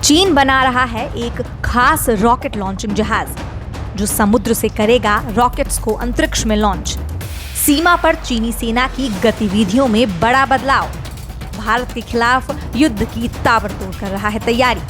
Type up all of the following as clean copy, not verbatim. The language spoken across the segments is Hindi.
चीन बना रहा है एक खास रॉकेट लॉन्चिंग जहाज जो समुद्र से करेगा रॉकेट्स को अंतरिक्ष में लॉन्च। सीमा पर चीनी सेना की गतिविधियों में बड़ा बदलाव। भारत के खिलाफ युद्ध की ताबड़तोड़ कर रहा है तैयारी।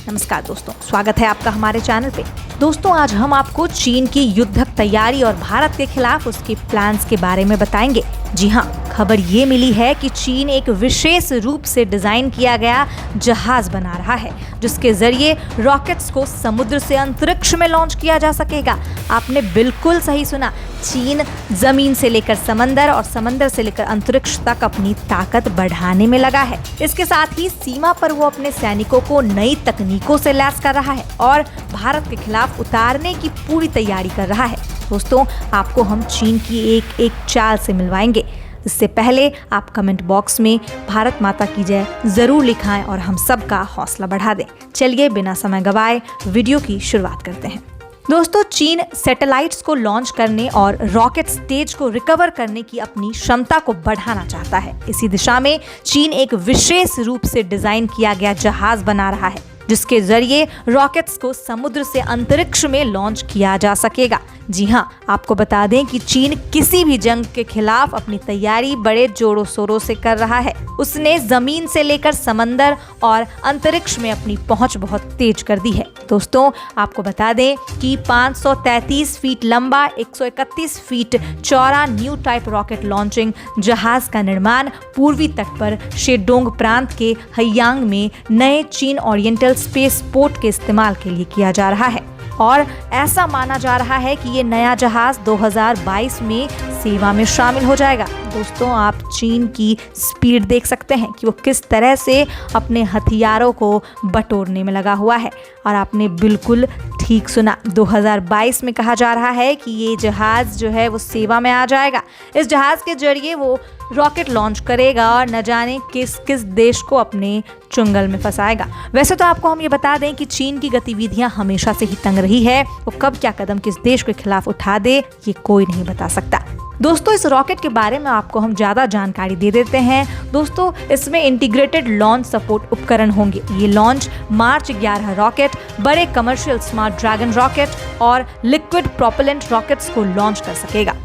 नमस्कार दोस्तों, स्वागत है आपका हमारे चैनल पे। दोस्तों, आज हम आपको चीन की युद्धक तैयारी और भारत के खिलाफ उसके प्लान्स के बारे में बताएंगे। जी हाँ, खबर ये मिली है कि चीन एक विशेष रूप से डिजाइन किया गया जहाज बना रहा है जिसके जरिए रॉकेट्स को समुद्र से अंतरिक्ष में लॉन्च किया जा सकेगा। आपने बिल्कुल सही सुना, चीन जमीन से लेकर समंदर और समंदर से लेकर अंतरिक्ष तक अपनी ताकत बढ़ाने में लगा है। इसके साथ ही सीमा पर वो अपने सैनिकों को नई तकनीकों से लैस कर रहा है और भारत के खिलाफ उतारने की पूरी तैयारी कर रहा है। दोस्तों, आपको हम चीन की एक एक चाल से मिलवाएंगे। इससे पहले आप कमेंट बॉक्स में भारत माता की जय जरूर लिखाएं और हम सबका हौसला बढ़ा दें। चलिए बिना समय गवाए वीडियो की शुरुआत करते हैं। दोस्तों, चीन सैटेलाइट्स को लॉन्च करने और रॉकेट स्टेज को रिकवर करने की अपनी क्षमता को बढ़ाना चाहता है। इसी दिशा में चीन एक विशेष रूप से डिजाइन किया गया जहाज बना रहा है जिसके जरिए रॉकेट्स को समुद्र से अंतरिक्ष में लॉन्च किया जा सकेगा। जी हाँ, आपको बता दें कि चीन किसी भी जंग के खिलाफ अपनी तैयारी बड़े जोरों शोरों से कर रहा है। उसने जमीन से लेकर समंदर और अंतरिक्ष में अपनी पहुंच बहुत तेज कर दी है। दोस्तों, आपको बता दें कि 533 फीट लंबा 131 फीट चौड़ा न्यू टाइप रॉकेट लॉन्चिंग जहाज का निर्माण पूर्वी तट पर शेडोंग प्रांत के हयांग में नए चीन ओरिएंटल स्पेस पोर्ट के इस्तेमाल के लिए किया जा रहा है और ऐसा माना जा रहा है कि ये नया जहाज 2022 में सेवा में शामिल हो जाएगा। दोस्तों, आप चीन की स्पीड देख सकते हैं कि वो किस तरह से अपने हथियारों को बटोरने में लगा हुआ है और आपने बिल्कुल ठीक सुना, 2022 में कहा जा रहा है कि ये जहाज जो है वो सेवा में आ जाएगा। इस जहाज के जरिए वो रॉकेट लॉन्च करेगा और न जाने किस किस देश को अपने चुंगल में फंसाएगा। वैसे तो आपको हम ये बता दें कि चीन की गतिविधियां हमेशा से ही तंग रही है। वो कब क्या कदम किस देश के खिलाफ उठा दे ये कोई नहीं बता सकता। दोस्तों, इस रॉकेट के बारे में आपको हम ज़्यादा जानकारी दे देते हैं। दोस्तों, इसमें इंटीग्रेटेड लॉन्च सपोर्ट उपकरण होंगे। ये लॉन्च मार्च 11 रॉकेट, बड़े कमर्शियल स्मार्ट ड्रैगन रॉकेट और लिक्विड प्रोपेलेंट रॉकेट्स को लॉन्च कर सकेगा।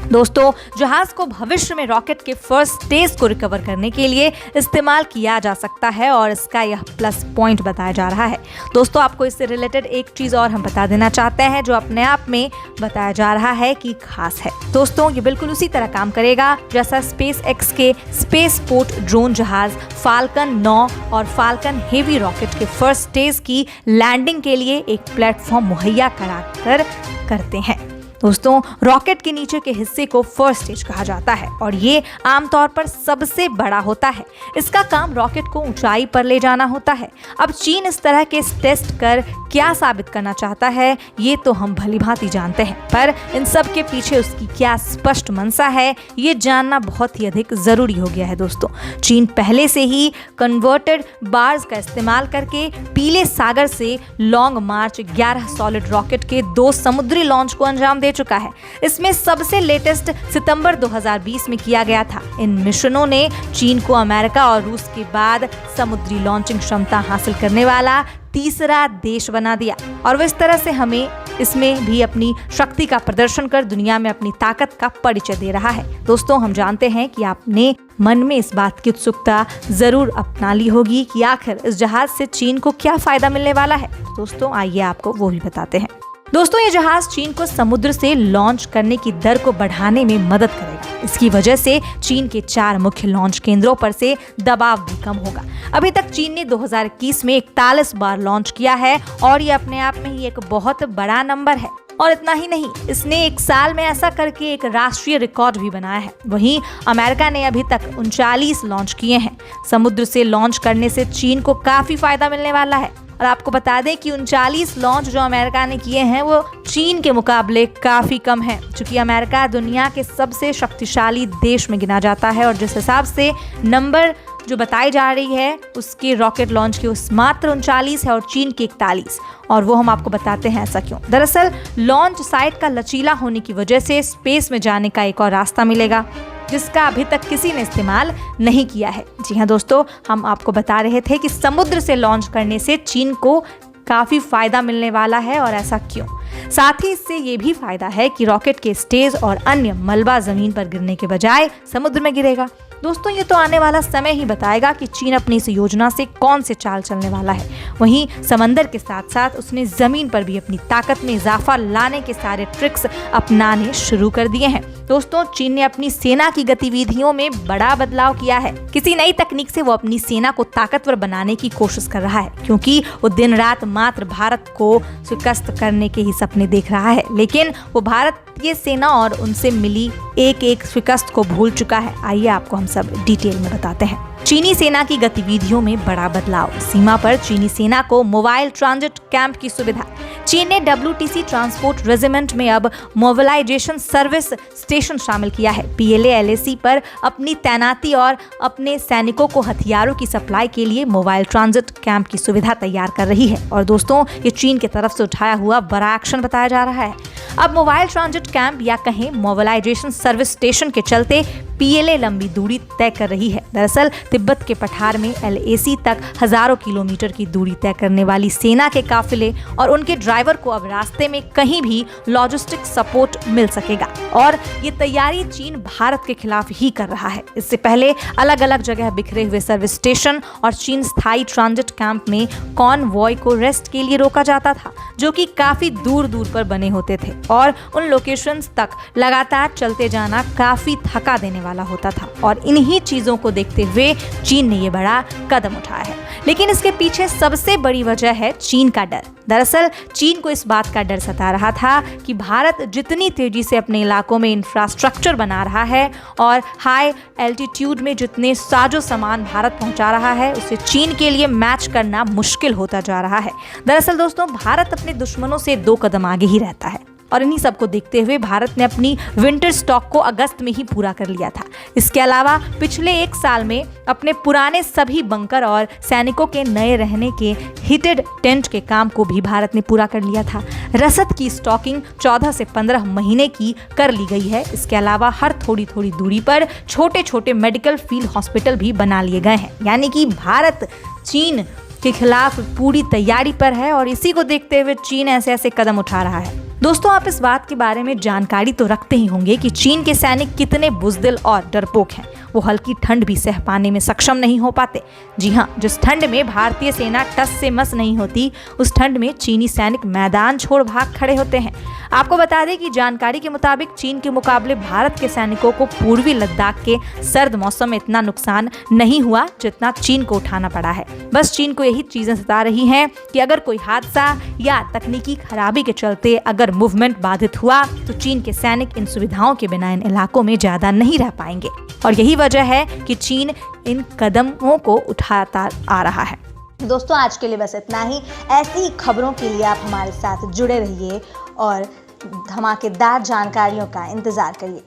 दोस्तों, जहाज को भविष्य में रॉकेट के फर्स्ट स्टेज को रिकवर करने के लिए इस्तेमाल किया जा सकता है और इसका यह प्लस पॉइंट बताया जा रहा है। दोस्तों, आपको इससे रिलेटेड एक चीज़ और हम बता देना चाहते हैं जो अपने आप में बताया जा रहा है कि खास है। दोस्तों, ये बिल्कुल उसी तरह काम करेगा जैसा स्पेस एक्स के स्पेस पोर्ट ड्रोन जहाज फाल्कन 9 और फाल्कन हेवी रॉकेट के फर्स्ट स्टेज की लैंडिंग के लिए एक प्लेटफॉर्म मुहैया कराकर करते हैं। दोस्तों, रॉकेट के नीचे के हिस्से को फर्स्ट स्टेज कहा जाता है और ये आमतौर पर सबसे बड़ा होता है। इसका काम रॉकेट को ऊंचाई पर ले जाना होता है। अब चीन इस तरह के टेस्ट कर क्या साबित करना चाहता है ये तो हम भली भांति जानते हैं, पर इन सब के पीछे उसकी क्या स्पष्ट मंशा है ये जानना बहुत ही अधिक जरूरी हो गया है। दोस्तों, चीन पहले से ही कन्वर्टेड बार्स का इस्तेमाल करके पीले सागर से लॉन्ग मार्च 11 सॉलिड रॉकेट के 2 समुद्री लॉन्च को अंजाम दे चुका है। इसमें सबसे लेटेस्ट सितंबर 2020 में किया गया था। इन मिशनों ने चीन को अमेरिका और रूस के बाद समुद्री लॉन्चिंग क्षमता हासिल करने वाला तीसरा देश बना दिया और वो इस तरह से हमें इसमें भी अपनी शक्ति का प्रदर्शन कर दुनिया में अपनी ताकत का परिचय दे रहा है। दोस्तों, हम जानते हैं कि आपने मन में इस बात की उत्सुकता जरूर अपना ली होगी कि आखिर इस जहाज से चीन को क्या फायदा मिलने वाला है। दोस्तों, आइए आपको वो भी बताते हैं। दोस्तों, ये जहाज चीन को समुद्र से लॉन्च करने की दर को बढ़ाने में मदद करेगा। इसकी वजह से चीन के 4 मुख्य लॉन्च केंद्रों पर से दबाव भी कम होगा। अभी तक चीन ने 2021 में 41 बार लॉन्च किया है और ये अपने आप में ही एक बहुत बड़ा नंबर है। और इतना ही नहीं, इसने एक साल में ऐसा करके एक राष्ट्रीय रिकॉर्ड भी बनाया है। वहीं अमेरिका ने अभी तक 39 लॉन्च किए हैं। समुद्र से लॉन्च करने से चीन को काफी फायदा मिलने वाला है और आपको बता दें कि 39 लॉन्च जो अमेरिका ने किए हैं वो चीन के मुकाबले काफी कम है, क्योंकि अमेरिका दुनिया के सबसे शक्तिशाली देश में गिना जाता है और जिस हिसाब से नंबर जो बताई जा रही है उसके रॉकेट लॉन्च की उस मात्र 39 है और चीन की 41, और वो हम आपको बताते हैं ऐसा क्यों। दरअसल लॉन्च साइट का लचीला होने की वजह से स्पेस में जाने का एक और रास्ता मिलेगा। जिसका अभी तक किसी ने इस्तेमाल नहीं किया है। जी हाँ दोस्तों, हम आपको बता रहे थे कि समुद्र से लॉन्च करने से चीन को काफ़ी फ़ायदा मिलने वाला है, और ऐसा क्यों। साथ ही इससे ये भी फायदा है कि रॉकेट के स्टेज और अन्य मलबा जमीन पर गिरने के बजाय समुद्र में गिरेगा। दोस्तों, ये तो आने वाला समय ही बताएगा कि चीन अपनी इस योजना से कौन से चाल चलने वाला है। वहीं समंदर के साथ साथ उसने जमीन पर भी अपनी ताकत में इजाफा लाने के सारे ट्रिक्स अपनाने शुरू कर दिए हैं। दोस्तों, चीन ने अपनी सेना की गतिविधियों में बड़ा बदलाव किया है। किसी नई तकनीक से वो अपनी सेना को ताकतवर बनाने की कोशिश कर रहा है, क्योंकि वो दिन रात मात्र भारत को शिकस्त करने के ही सपने देख रहा है। लेकिन वो भारतीय सेना और उनसे मिली एक एक शिकस्त को भूल चुका है। आइए आपको हम सब डिटेल में बताते हैं। चीनी सेना की गतिविधियों में बड़ा बदलाव। सीमा पर चीनी सेना को मोबाइल ट्रांजिट कैंप की सुविधा। चीन ने WTC ट्रांसपोर्ट रेजिमेंट में अब मोबिलाइजेशन सर्विस स्टेशन शामिल किया है। PLA-LAC पर अपनी तैनाती और अपने सैनिकों को हथियारों की सप्लाई के लिए मोबाइल ट्रांजिट कैंप की सुविधा तैयार कर रही है। और दोस्तों, ये चीन की तरफ से उठाया हुआ बड़ा एक्शन बताया जा रहा है। अब मोबाइल ट्रांजिट कैंप या कहें मोबिलाइजेशन सर्विस स्टेशन के चलते PLA लंबी दूरी तय कर रही है। दरअसल तिब्बत के पठार में LAC तक हजारों किलोमीटर की दूरी तय करने वाली सेना के काफिले और उनके ड्राइवर को अब रास्ते में कहीं भी लॉजिस्टिक सपोर्ट मिल सकेगा। और ये तैयारी चीन भारत के खिलाफ ही कर रहा है। इससे पहले अलग अलग जगह बिखरे हुए सर्विस स्टेशन और चीन स्थायी ट्रांजिट कैंप में कॉनवॉय को रेस्ट के लिए रोका जाता था, जो कि काफी दूर दूर पर बने होते थे, और उन लोकेशंस तक लगातार चलते जाना काफी थका देने वाला होता था। और इन्हीं चीजों को देखते हुए चीन ने ये बड़ा कदम उठाया है। लेकिन इसके पीछे सबसे बड़ी वजह है चीन का डर। दरअसल चीन को इस बात का डर सता रहा था कि भारत जितनी तेजी से अपने इलाकों में इंफ्रास्ट्रक्चर बना रहा है और हाई एल्टीट्यूड में जितने साजो सामान भारत पहुंचा रहा है, उसे चीन के लिए मैच करना मुश्किल होता जा रहा है। दरअसल दोस्तों, भारत अपने दुश्मनों से 2 कदम आगे ही रहता है, और इन्हीं सब को देखते हुए भारत ने अपनी विंटर स्टॉक को अगस्त में ही पूरा कर लिया था। इसके अलावा पिछले 1 साल में अपने पुराने सभी बंकर और सैनिकों के नए रहने के हीटेड टेंट के काम को भी भारत ने पूरा कर लिया था। रसद की स्टॉकिंग 14 से 15 महीने की कर ली गई है। इसके अलावा हर थोड़ी थोड़ी दूरी पर छोटे छोटे मेडिकल फील्ड हॉस्पिटल भी बना लिए गए हैं। यानी कि भारत चीन के खिलाफ पूरी तैयारी पर है, और इसी को देखते हुए चीन ऐसे ऐसे कदम उठा रहा है। दोस्तों, आप इस बात के बारे में जानकारी तो रखते ही होंगे कि चीन के सैनिक कितने बुज़दिल और डरपोक हैं। वो हल्की ठंड भी सह पाने में सक्षम नहीं हो पाते। जी हाँ, जिस ठंड में भारतीय सेना टस से मस नहीं होती, उस ठंड में चीनी सैनिक मैदान छोड़ भाग खड़े होते हैं। आपको बता दें कि जानकारी के मुताबिक चीन के मुकाबले भारत के सैनिकों को पूर्वी लद्दाख के सर्द मौसम में इतना नुकसान नहीं हुआ जितना चीन को उठाना पड़ा है। बस चीन को यही चीजें सता रही हैं कि अगर कोई हादसा या तकनीकी खराबी के चलते अगर मूवमेंट बाधित हुआ, तो चीन के सैनिक इन सुविधाओं के बिना इन इलाकों में ज्यादा नहीं रह पाएंगे। और यही वजह है कि चीन इन कदमों को उठाता आ रहा है। दोस्तों, आज के लिए बस इतना ही। ऐसी ही खबरों के लिए आप हमारे साथ जुड़े रहिए और धमाकेदार जानकारियों का इंतजार करिए।